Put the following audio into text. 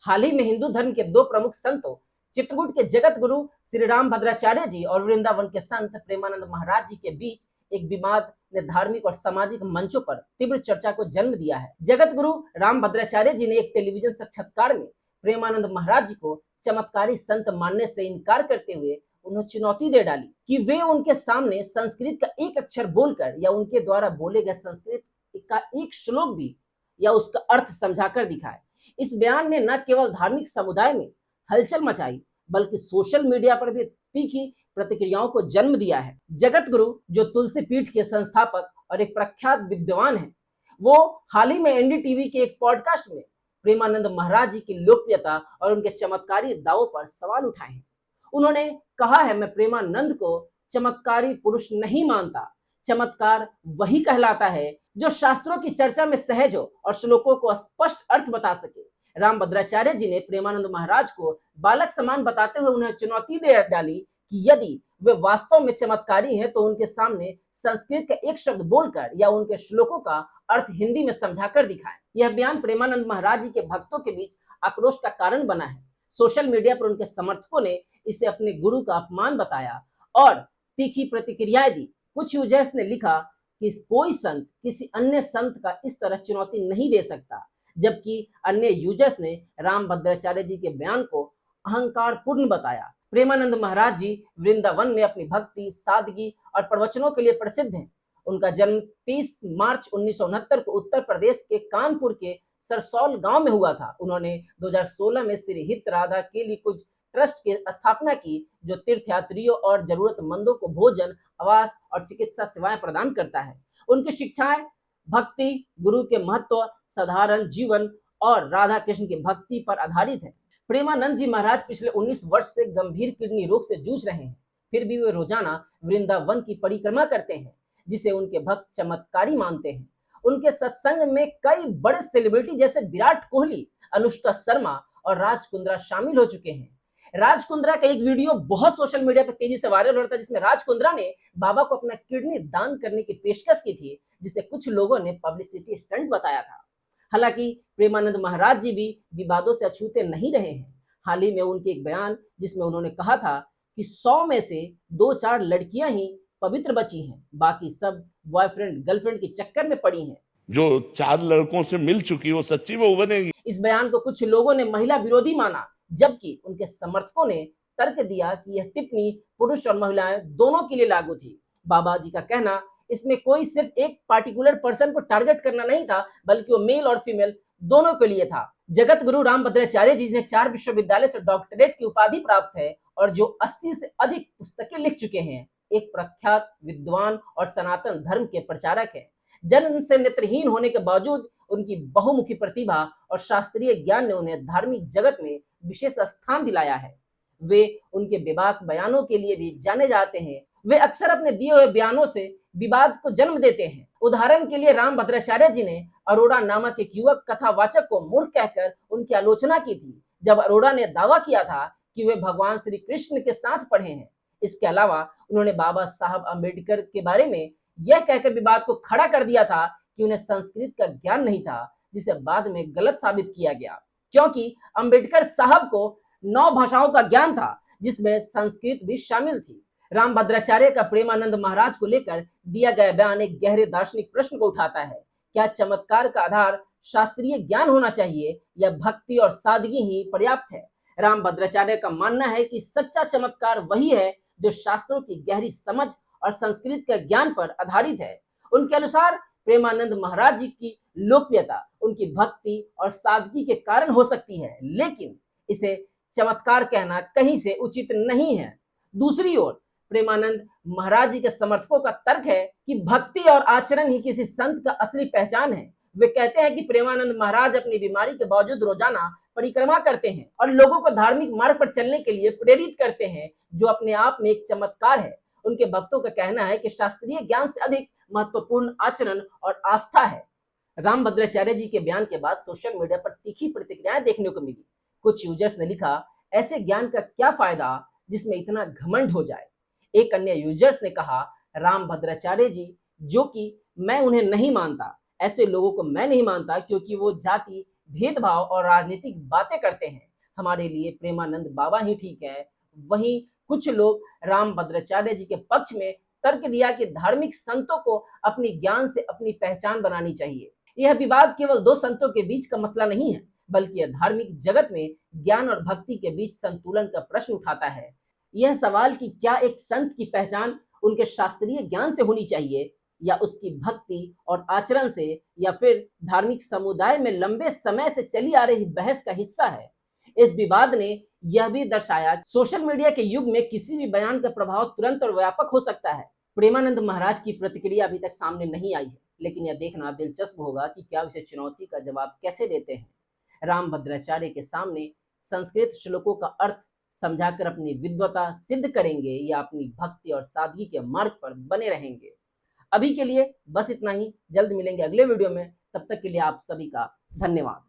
हाल ही में हिंदू धर्म के दो प्रमुख संतों चित्रकूट के जगत गुरु श्री राम भद्राचार्य जी और वृंदावन के संत प्रेमानंद महाराज जी के बीच एक विवाद ने धार्मिक और सामाजिक मंचों पर तीव्र चर्चा को जन्म दिया है। जगत गुरु राम भद्राचार्य जी ने एक टेलीविजन साक्षात्कार में प्रेमानंद महाराज जी को चमत्कारी संत मानने से इनकार करते हुए उन्हें चुनौती दे डाली कि वे उनके सामने संस्कृत का एक अक्षर बोलकर या उनके द्वारा बोले गए संस्कृत का एक श्लोक भी या उसका अर्थ समझाकर दिखाए। इस बयान ने न केवल धार्मिक समुदाय में हलचल मचाई बल्कि सोशल मीडिया पर भी तीखी प्रतिक्रियाओं को जन्म दिया है। जगत गुरु जो तुलसी पीठ के संस्थापक और एक प्रख्यात विद्वान हैं, वो हाल ही में एनडीटीवी के एक पॉडकास्ट में प्रेमानंद महाराज जी की लोकप्रियता और उनके चमत्कारी दावों पर सवाल उठाए हैं। उन्होंने कहा है, मैं प्रेमानंद को चमत्कारी पुरुष नहीं मानता। चमत्कार वही कहलाता है जो शास्त्रों की चर्चा में सहज हो और श्लोकों को स्पष्ट अर्थ बता सके। राम भद्राचार्य जी ने प्रेमानंद महाराज को बालक समान बताते हुए उन्हें चुनौती दे डाली कि यदि वे वास्तव में चमत्कारी हैं तो उनके सामने संस्कृत का एक शब्द बोलकर या उनके श्लोकों का अर्थ हिंदी में समझाकर दिखाएं। यह बयान प्रेमानंद महाराज जी के भक्तों के बीच आक्रोश का कारण बना है। सोशल मीडिया पर उनके समर्थकों ने इसे अपने गुरु का अपमान बताया और तीखी प्रतिक्रियाएं दी। कुछ यूजर्स ने लिखा कि कोई संत किसी अन्य संत का इस तरह चुनौती नहीं दे सकता, जबकि अन्य यूजर्स ने राम भद्राचार्य जी के बयान को अहंकारपूर्ण बताया। प्रेमानंद महाराज जी वृंदावन में अपनी भक्ति, सादगी और प्रवचनों के लिए प्रसिद्ध हैं। उनका जन्म 30 मार्च 1969 को उत्तर प्रदेश के कानपुर के सरसौल गांव में हुआ था। उन्होंने 2016 में श्री हित राधा के लिए कुछ ट्रस्ट की स्थापना की, जो तीर्थयात्रियों और जरूरतमंदों को भोजन, आवास और चिकित्सा सेवाएं प्रदान करता है। उनकी शिक्षाएं भक्ति, गुरु के महत्व, साधारण जीवन और राधा कृष्ण की भक्ति पर आधारित है। प्रेमानंद जी महाराज पिछले 19 वर्ष से गंभीर किडनी रोग से जूझ रहे हैं, फिर भी वे रोजाना वृंदावन की परिक्रमा करते हैं, जिसे उनके भक्त चमत्कारी मानते हैं। उनके सत्संग में कई बड़े सेलिब्रिटी जैसे विराट कोहली, अनुष्का शर्मा और राज कुंद्रा शामिल हो चुके हैं। राज कुंद्रा का एक वीडियो बहुत सोशल मीडिया पर तेजी से वायरल हो रहा था, जिसमें राज कुंद्रा ने बाबा को अपना किडनी दान करने की पेशकश की थी, जिसे कुछ लोगों ने पब्लिसिटी स्टंट बताया था। हालांकि प्रेमानंद महाराज जी भी विवादों से अछूते नहीं रहे हैं। हाल ही में उनके एक बयान जिसमें उन्होंने कहा था कि 100 में से 2-4 लड़कियां ही पवित्र बची हैं, बाकी सब बॉयफ्रेंड गर्लफ्रेंड के चक्कर में पड़ी हैं। जो 4 लड़कों से मिल चुकी वो सच्ची वो बनेगी। इस बयान को कुछ लोगों ने महिला विरोधी माना, जबकि उनके समर्थकों ने तर्क दिया कि यह टिप्पणी पुरुष और महिलाएं दोनों के लिए लागू थी। बाबा जी का कहना, इसमें कोई सिर्फ एक पार्टिकुलर पर्सन को टारगेट करना नहीं था, बल्कि वो मेल और फीमेल दोनों के लिए था। जगत गुरु राम भद्राचार्य जी ने 4 विश्वविद्यालय से डॉक्टरेट की उपाधि प्राप्त है और जो 80 से अधिक पुस्तकें लिख चुके हैं। एक प्रख्यात विद्वान और सनातन धर्म के प्रचारक हैं। जन्म से नेत्रहीन होने के बावजूद उनकी बहुमुखी प्रतिभा और शास्त्रीय ज्ञान ने उन्हें धार्मिक जगत में विशेष स्थान दिलाया है। वे उनके बेबाक बयानों के लिए भी जाने जाते हैं। वे अक्सर अपने दिए हुए बयानों से विवाद को जन्म देते हैं। उदाहरण के लिए राम भद्राचार्य जी ने अरोड़ा नामक एक युवक कथावाचक को मूर्ख कहकर उनकी आलोचना की थी, जब अरोड़ा ने दावा किया था कि वे भगवान श्री कृष्ण के साथ पढ़े हैं। इसके अलावा उन्होंने बाबा साहब अम्बेडकर के बारे में यह कहकर विवाद को खड़ा कर दिया था कि उन्हें संस्कृत का ज्ञान नहीं था, जिसे बाद में गलत साबित किया गया, क्योंकि अम्बेडकर साहब को 9 भाषाओं का ज्ञान था, जिसमें संस्कृत भी शामिल थी। राम भद्राचार्य का प्रेमानंद महाराज को लेकर दिया गया बयान एक गहरे दार्शनिक प्रश्न को उठाता है। क्या चमत्कार का आधार शास्त्रीय ज्ञान होना चाहिए या भक्ति और सादगी ही पर्याप्त है? राम भद्राचार्य का मानना है कि सच्चा चमत्कार वही है जो शास्त्रों की गहरी समझ और संस्कृत के ज्ञान पर आधारित है। उनके अनुसार प्रेमानंद महाराज जी की लोकप्रियता उनकी भक्ति और सादगी के कारण हो सकती है, लेकिन इसे चमत्कार कहना कहीं से उचित नहीं है। दूसरी ओर प्रेमानंद महाराज जी के समर्थकों का तर्क है कि भक्ति और आचरण ही किसी संत का असली पहचान है। वे कहते हैं कि प्रेमानंद महाराज अपनी बीमारी के बावजूद रोजाना परिक्रमा करते हैं और लोगों को धार्मिक मार्ग पर चलने के लिए प्रेरित करते हैं, जो अपने आप में एक चमत्कार है। उनके भक्तों का कहना है कि शास्त्रीय ज्ञान से अधिक महत्वपूर्ण आचरण और आस्था है। राम भद्राचार्य जी के बयान के बाद सोशल मीडिया पर तीखी प्रतिक्रियाएं देखने को मिली। कुछ यूजर्स ने लिखा, ऐसे ज्ञान का क्या फायदा जिसमें इतना घमंड हो जाए। एक अन्य यूजर्स ने कहा, राम भद्राचार्य जी, जो कि मैं उन्हें नहीं मानता, ऐसे लोगों को मैं नहीं मानता, क्योंकि वो जाति भेदभाव और राजनीतिक बातें करते हैं। हमारे लिए प्रेमानंद बाबा ही ठीक है। वहीं कुछ लोग रामभद्राचार्य जी के पक्ष में तर्क दिया कि धार्मिक संतों को अपनी ज्ञान से अपनी पहचान बनानी चाहिए। यह विवाद केवल दो संतों के बीच का मसला नहीं है, बल्कि यह धार्मिक जगत में ज्ञान और भक्ति के बीच संतुलन का प्रश्न उठाता है। यह सवाल कि क्या एक संत की पहचान उनके शास्त्रीय ज्ञान से होनी चाहिए या उसकी भक्ति और आचरण से, या फिर धार्मिक समुदाय में लंबे समय से चली आ रही बहस का हिस्सा है। इस विवाद ने यह भी दर्शाया सोशल मीडिया के युग में किसी भी बयान का प्रभाव तुरंत और व्यापक हो सकता है। प्रेमानंद महाराज की प्रतिक्रिया अभी तक सामने नहीं आई है, लेकिन यह देखना दिलचस्प होगा कि क्या उसे चुनौती का जवाब कैसे देते हैं। रामभद्राचार्य के सामने संस्कृत श्लोकों का अर्थ समझाकर अपनी विद्वता सिद्ध करेंगे या अपनी भक्ति और सादगी के मार्ग पर बने रहेंगे। अभी के लिए बस इतना ही। जल्द मिलेंगे अगले वीडियो में। तब तक के लिए आप सभी का धन्यवाद।